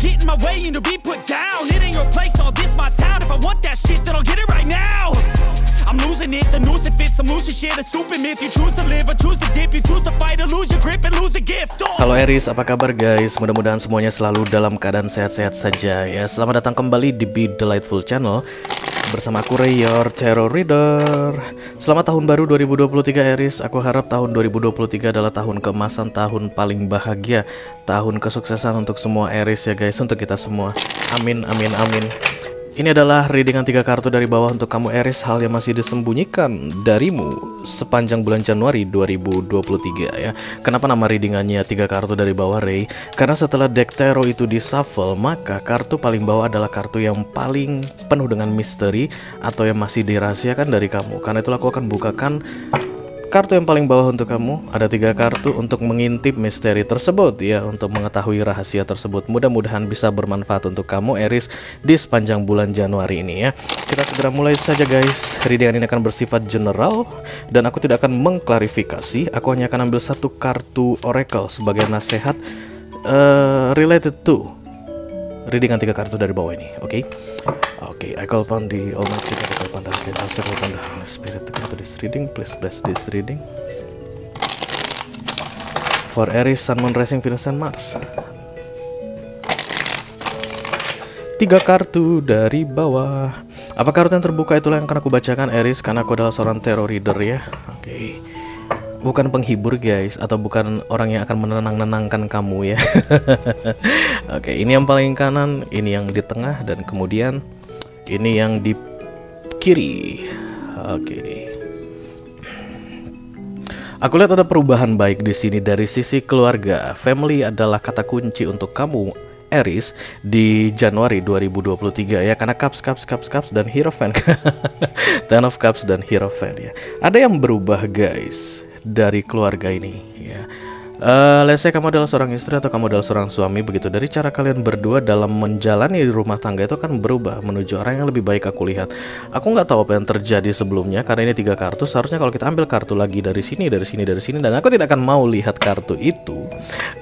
get in my way and to be put down. It ain't your place, all this my town. If I want that shit, then I'll get it right now. I'm losing it, the noose it fits. I'm losing shit, a stupid myth. You choose to live or choose to dip. You choose to fight or lose your grip and lose a gift. Halo Aries, apa kabar guys? Mudah-mudahan semuanya selalu dalam keadaan sehat-sehat saja ya. Selamat datang kembali di Be Delightful Channel bersama aku Ray, your Tarot Reader. Selamat tahun baru 2023 Aries. Aku harap tahun 2023 adalah tahun keemasan, tahun paling bahagia, tahun kesuksesan untuk semua Aries ya guys, untuk kita semua. Amin, amin, amin. Ini adalah readingan 3 kartu dari bawah untuk kamu Aries. Hal yang masih disembunyikan darimu sepanjang bulan Januari 2023 ya. Kenapa nama readingannya 3 kartu dari bawah Ray? Karena setelah deck tarot itu di shuffle, maka kartu paling bawah adalah kartu yang paling penuh dengan misteri atau yang masih dirahasiakan dari kamu. Karena itulah aku akan bukakan kartu yang paling bawah untuk kamu. Ada 3 kartu untuk mengintip misteri tersebut ya, untuk mengetahui rahasia tersebut. Mudah-mudahan bisa bermanfaat untuk kamu Aries di sepanjang bulan Januari ini ya. Kita segera mulai saja guys. Readingan ini akan bersifat general dan aku tidak akan mengklarifikasi. Aku hanya akan ambil 1 kartu oracle sebagai nasihat related to readingan 3 kartu dari bawah ini. Oke. Okay, I call upon the Almighty God, I call upon the Creator, I call upon the Holy Spirit to come to this reading. Please bless this reading for Aries, Sun, Moon, Rising, Venus, and Mars. 3 kartu dari bawah. Apa kartu yang terbuka itulah yang akan aku bacakan Aries, karena aku adalah seorang tarot reader ya. Oke. Bukan penghibur guys, atau bukan orang yang akan menenang-nenangkan kamu ya. Oke, ini yang paling kanan, ini yang di tengah, dan kemudian ini yang di kiri. Oke. Aku lihat ada perubahan baik di sini dari sisi keluarga. Family adalah kata kunci untuk kamu Aries di Januari 2023 ya, karena cups dan Hierophant. Ten of Cups dan Hierophant ya. Ada yang berubah guys dari keluarga ini ya. Let's say kamu adalah seorang istri atau kamu adalah seorang suami, begitu dari cara kalian berdua dalam menjalani rumah tangga itu akan berubah menuju arah yang lebih baik. Aku lihat, aku nggak tahu apa yang terjadi sebelumnya karena ini 3 kartu. Seharusnya kalau kita ambil kartu lagi dari sini, dan aku tidak akan mau lihat kartu itu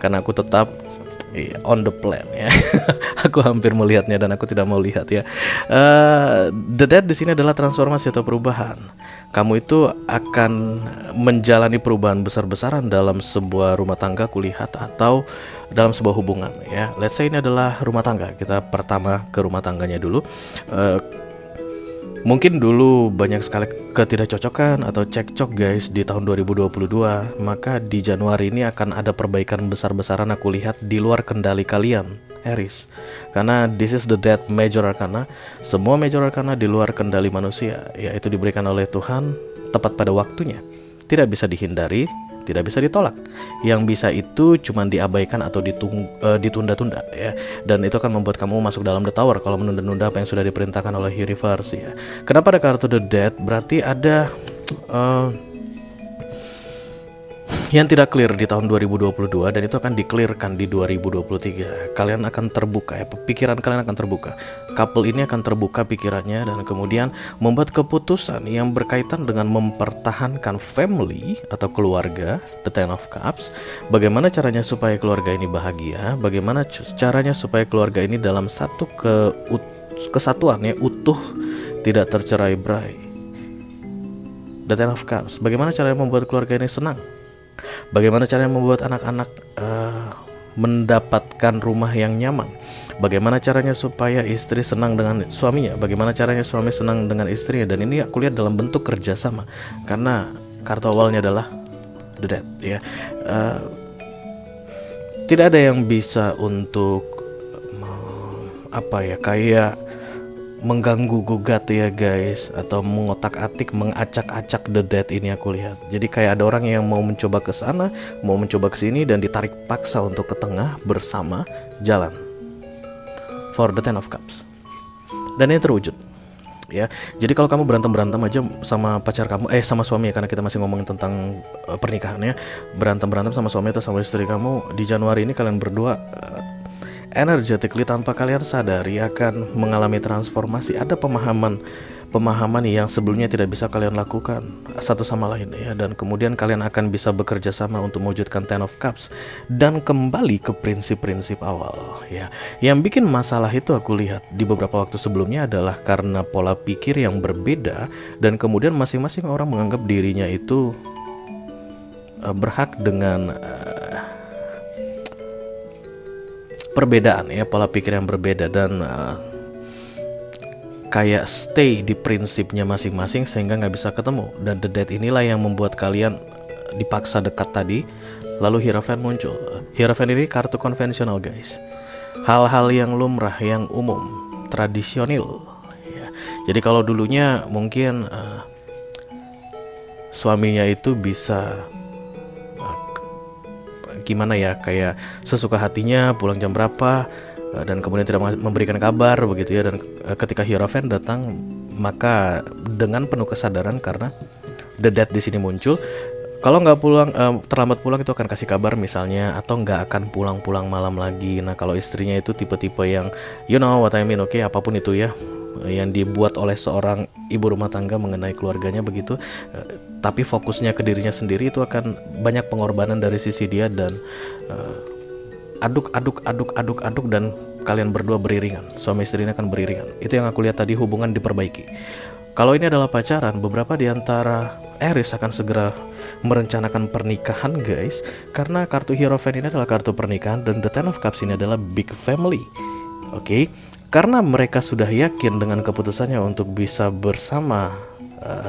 karena aku tetap on the plan ya. Aku hampir melihatnya dan aku tidak mau lihat ya. The Death di sini adalah transformasi atau perubahan. Kamu itu akan menjalani perubahan besar-besaran dalam sebuah rumah tangga kulihat, atau dalam sebuah hubungan ya. Let's say ini adalah rumah tangga. Kita pertama ke rumah tangganya dulu. Mungkin dulu banyak sekali ketidakcocokan atau cekcok guys di tahun 2022. Maka di Januari ini akan ada perbaikan besar-besaran aku lihat di luar kendali kalian Aries. Karena this is the Death Major Arcana. Semua Major Arcana di luar kendali manusia, yaitu diberikan oleh Tuhan tepat pada waktunya. Tidak bisa dihindari, tidak bisa ditolak. Yang bisa itu cuma diabaikan atau ditunda-tunda ya. Dan itu akan membuat kamu masuk dalam the tower kalau menunda-nunda apa yang sudah diperintahkan oleh universe ya. Kenapa ada kartu the Death? Berarti ada yang tidak clear di tahun 2022, dan itu akan di-clearkan di 2023. Kalian akan terbuka ya, pikiran kalian akan terbuka. Couple ini akan terbuka pikirannya dan kemudian membuat keputusan yang berkaitan dengan mempertahankan family atau keluarga, the Ten of Cups. Bagaimana caranya supaya keluarga ini bahagia, bagaimana caranya supaya keluarga ini dalam satu kesatuan ya, utuh, tidak tercerai-berai. The Ten of Cups. Bagaimana caranya membuat keluarga ini senang? Bagaimana caranya membuat anak-anak mendapatkan rumah yang nyaman? Bagaimana caranya supaya istri senang dengan suaminya? Bagaimana caranya suami senang dengan istrinya? Dan ini aku lihat dalam bentuk kerjasama, karena kartu awalnya adalah the Death ya. Tidak ada yang bisa untuk kayak mengganggu gugat ya guys, atau mengotak-atik, mengacak-acak the Death ini aku lihat. Jadi kayak ada orang yang mau mencoba ke sana, mau mencoba ke sini, dan ditarik paksa untuk ke tengah bersama jalan for the Ten of Cups. Dan ini terwujud ya. Jadi kalau kamu berantem aja sama pacar kamu, sama suami ya, karena kita masih ngomongin tentang pernikahan ya. Berantem sama suami atau sama istri kamu di Januari ini, kalian berdua energetically tanpa kalian sadari akan mengalami transformasi. Ada pemahaman yang sebelumnya tidak bisa kalian lakukan satu sama lain ya, dan kemudian kalian akan bisa bekerja sama untuk mewujudkan Ten of Cups dan kembali ke prinsip-prinsip awal ya. Yang bikin masalah itu aku lihat di beberapa waktu sebelumnya adalah karena pola pikir yang berbeda, dan kemudian masing-masing orang menganggap dirinya itu berhak dengan perbedaan ya, pola pikir yang berbeda, dan kayak stay di prinsipnya masing-masing sehingga nggak bisa ketemu. Dan the death inilah yang membuat kalian dipaksa dekat tadi. Lalu Hierophant muncul. Hierophant ini kartu konvensional guys, hal-hal yang lumrah, yang umum, tradisional ya. Jadi kalau dulunya mungkin suaminya itu bisa gimana ya, kayak sesuka hatinya pulang jam berapa dan kemudian tidak memberikan kabar begitu ya, dan ketika Hierophant datang maka dengan penuh kesadaran karena the death di sini muncul, kalau nggak pulang terlambat pulang itu akan kasih kabar misalnya, atau nggak akan pulang malam lagi. Nah kalau istrinya itu tipe-tipe yang you know what I mean, oke, apapun itu ya yang dibuat oleh seorang ibu rumah tangga mengenai keluarganya begitu, tapi fokusnya ke dirinya sendiri, itu akan banyak pengorbanan dari sisi dia, dan aduk dan kalian berdua beriringan, suami istri ini akan beriringan. Itu yang aku lihat tadi, hubungan diperbaiki. Kalau ini adalah pacaran, beberapa di antara Aries akan segera merencanakan pernikahan guys, karena kartu Hierophant ini adalah kartu pernikahan dan the Ten of Cups ini adalah big family. Oke, karena mereka sudah yakin dengan keputusannya untuk bisa bersama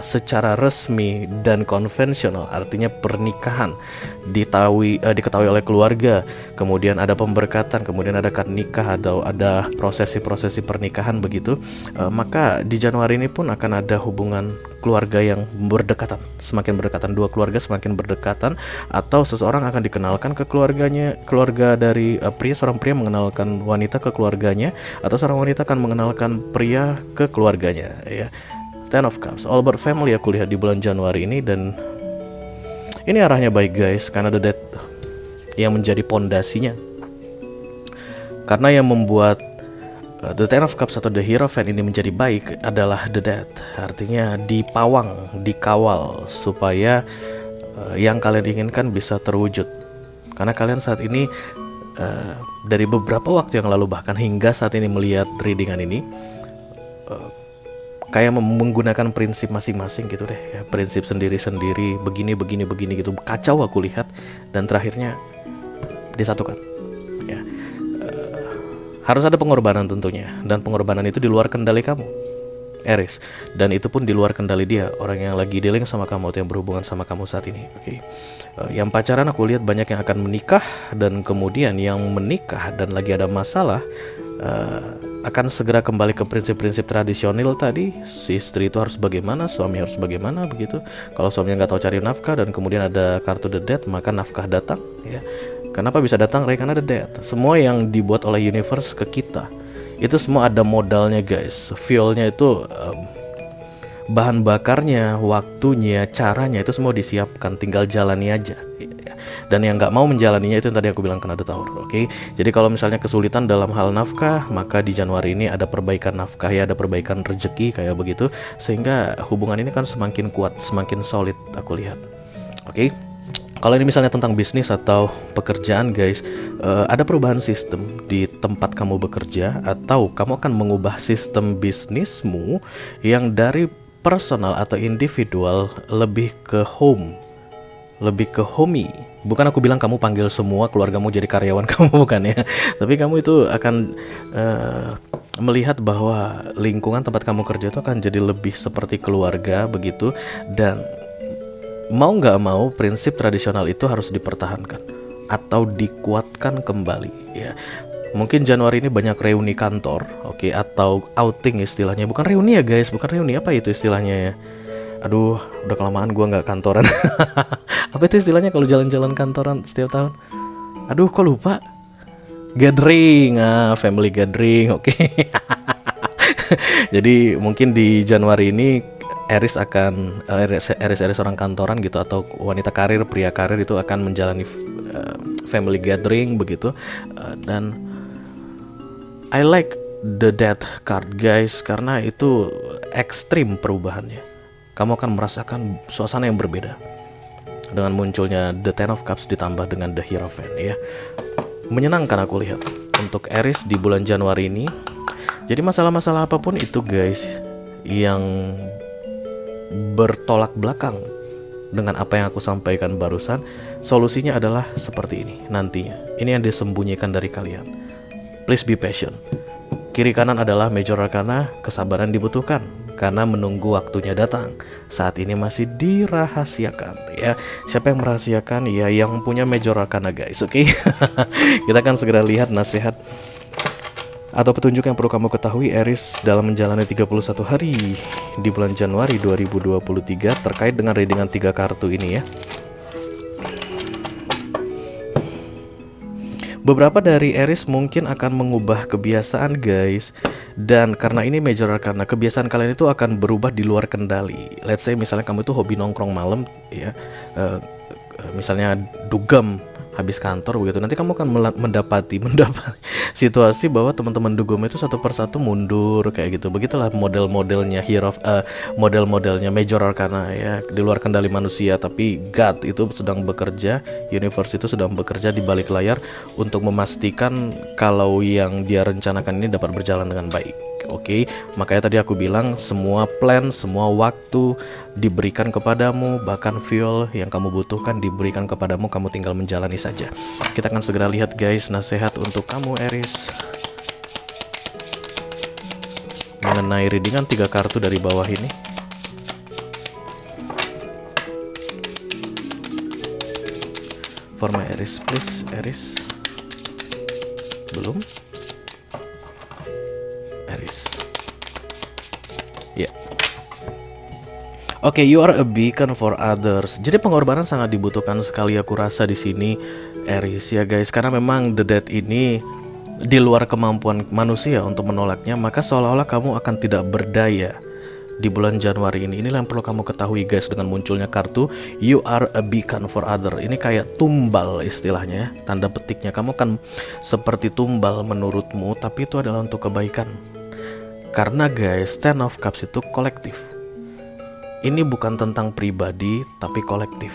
secara resmi dan konvensional, artinya pernikahan diketahui oleh keluarga, kemudian ada pemberkatan, kemudian ada akad nikah, atau ada prosesi pernikahan begitu, maka di Januari ini pun akan ada hubungan keluarga yang berdekatan, semakin berdekatan, dua keluarga semakin berdekatan, atau seseorang akan dikenalkan ke keluarganya, keluarga dari pria, seorang pria mengenalkan wanita ke keluarganya, atau seorang wanita akan mengenalkan pria ke keluarganya ya. Ten of Cups, all about family aku lihat di bulan Januari ini, dan ini arahnya baik guys, karena the death yang menjadi pondasinya. Karena yang membuat the Ten of Cups atau the Hierophant ini menjadi baik adalah the death, artinya dipawang, dikawal supaya yang kalian inginkan bisa terwujud. Karena kalian saat ini dari beberapa waktu yang lalu, bahkan hingga saat ini melihat readingan ini, kayak menggunakan prinsip masing-masing gitu deh ya, prinsip sendiri-sendiri, begini gitu, kacau aku lihat, dan terakhirnya disatukan ya. Harus ada pengorbanan tentunya, dan pengorbanan itu di luar kendali kamu Aries, dan itu pun di luar kendali dia, orang yang lagi dealing sama kamu atau yang berhubungan sama kamu saat ini. Oke. Yang pacaran aku lihat banyak yang akan menikah, dan kemudian yang menikah dan lagi ada masalah akan segera kembali ke prinsip-prinsip tradisional tadi. Si istri itu harus bagaimana, suami harus bagaimana begitu. Kalau suaminya nggak tahu cari nafkah dan kemudian ada kartu the death, maka nafkah datang ya. Kenapa bisa datang? Karena the death. Semua yang dibuat oleh universe ke kita itu semua ada modalnya guys. Fuelnya itu bahan bakarnya, waktunya, caranya itu semua disiapkan, tinggal jalani aja. Dan yang nggak mau menjalaninya itu yang tadi aku bilang kena the Tower. Oke. Jadi kalau misalnya kesulitan dalam hal nafkah, maka di Januari ini ada perbaikan nafkah ya, ada perbaikan rezeki kayak begitu, sehingga hubungan ini kan semakin kuat, semakin solid aku lihat. Oke. Kalau ini misalnya tentang bisnis atau pekerjaan guys, ada perubahan sistem di tempat kamu bekerja, atau kamu akan mengubah sistem bisnismu yang dari personal atau individual lebih ke home, lebih ke homey. Bukan aku bilang kamu panggil semua keluargamu jadi karyawan kamu, bukan ya. Tapi kamu itu akan melihat bahwa lingkungan tempat kamu kerja itu akan jadi lebih seperti keluarga begitu. Dan mau nggak mau prinsip tradisional itu harus dipertahankan atau dikuatkan kembali ya. Mungkin Januari ini banyak reuni kantor, oke, atau outing istilahnya. Bukan reuni ya guys, bukan reuni, apa itu istilahnya ya? Aduh, udah kelamaan gua nggak kantoran. Apa itu istilahnya kalau jalan-jalan kantoran setiap tahun? Aduh, kok lupa? Gathering, family gathering, oke. Jadi mungkin di Januari ini Aries akan Aries orang kantoran gitu, atau wanita karir, pria karir itu akan menjalani family gathering begitu, dan I like the Death card guys, karena itu ekstrim perubahannya. Kamu akan merasakan suasana yang berbeda dengan munculnya The Ten of Cups ditambah dengan The Hierophant ya. Menyenangkan aku lihat untuk Aries di bulan Januari ini. Jadi masalah-masalah apapun itu guys yang bertolak belakang dengan apa yang aku sampaikan barusan, solusinya adalah seperti ini nantinya. Ini yang disembunyikan dari kalian. Please be patient. Kiri kanan adalah Major Arcana, kesabaran dibutuhkan karena menunggu waktunya datang. Saat ini masih dirahasiakan ya. Siapa yang merahasiakan? Ya yang punya Major Arcana guys, oke? Kita akan segera lihat nasihat atau petunjuk yang perlu kamu ketahui Aries dalam menjalani 31 hari di bulan Januari 2023 terkait dengan readingan 3 kartu ini ya. Beberapa dari Aries mungkin akan mengubah kebiasaan guys. Dan karena ini Major Arcana, kebiasaan kalian itu akan berubah di luar kendali. Let's say misalnya kamu itu hobi nongkrong malam ya, misalnya dugem habis kantor begitu, nanti kamu akan mendapati situasi bahwa teman-teman dugem itu satu persatu mundur kayak gitu. Begitulah model-modelnya model-modelnya Major Arcana ya, di luar kendali manusia, tapi God itu sedang bekerja, universe itu sedang bekerja di balik layar untuk memastikan kalau yang dia rencanakan ini dapat berjalan dengan baik. Oke, makanya tadi aku bilang semua plan, semua waktu diberikan kepadamu, bahkan fuel yang kamu butuhkan diberikan kepadamu, kamu tinggal menjalani saja. Kita akan segera lihat guys nasihat untuk kamu Aries mengenai readingan 3 kartu dari bawah ini. For my Aries please, Aries. Belum? Aries. Ya. Oke, you are a beacon for others. Jadi pengorbanan sangat dibutuhkan sekali aku rasa di sini Aries ya guys, karena memang the death ini di luar kemampuan manusia untuk menolaknya, maka seolah-olah kamu akan tidak berdaya di bulan Januari ini. Inilah yang perlu kamu ketahui guys dengan munculnya kartu you are a beacon for other. Ini kayak tumbal istilahnya ya, tanda petiknya. Kamu akan seperti tumbal menurutmu, tapi itu adalah untuk kebaikan. Karena guys, Ten of Cups itu kolektif. Ini bukan tentang pribadi, tapi kolektif.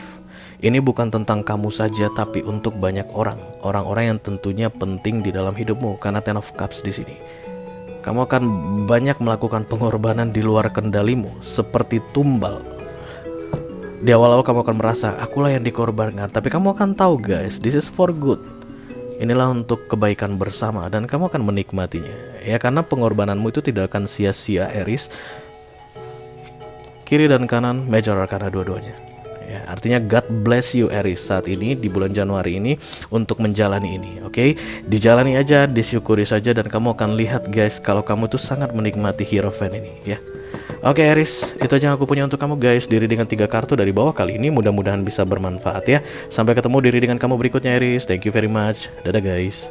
Ini bukan tentang kamu saja, tapi untuk banyak orang. Orang-orang yang tentunya penting di dalam hidupmu. Karena Ten of Cups di sini, kamu akan banyak melakukan pengorbanan di luar kendalimu, seperti tumbal. Di awal-awal kamu akan merasa, akulah yang dikorbankan. Tapi kamu akan tahu guys, this is for good. Inilah untuk kebaikan bersama dan kamu akan menikmatinya. Ya, karena pengorbananmu itu tidak akan sia-sia Aries. Kiri dan kanan Major Arcana dua-duanya. Ya, artinya God bless you Aries saat ini di bulan Januari ini untuk menjalani ini. Oke, dijalani aja, disyukuri saja, dan kamu akan lihat guys kalau kamu tuh sangat menikmati Hierophant ini ya. Oke Aries, itu aja yang aku punya untuk kamu guys di readingan 3 kartu dari bawah kali ini. Mudah-mudahan bisa bermanfaat ya. Sampai ketemu di readingan kamu berikutnya Aries. Thank you very much. Dadah guys.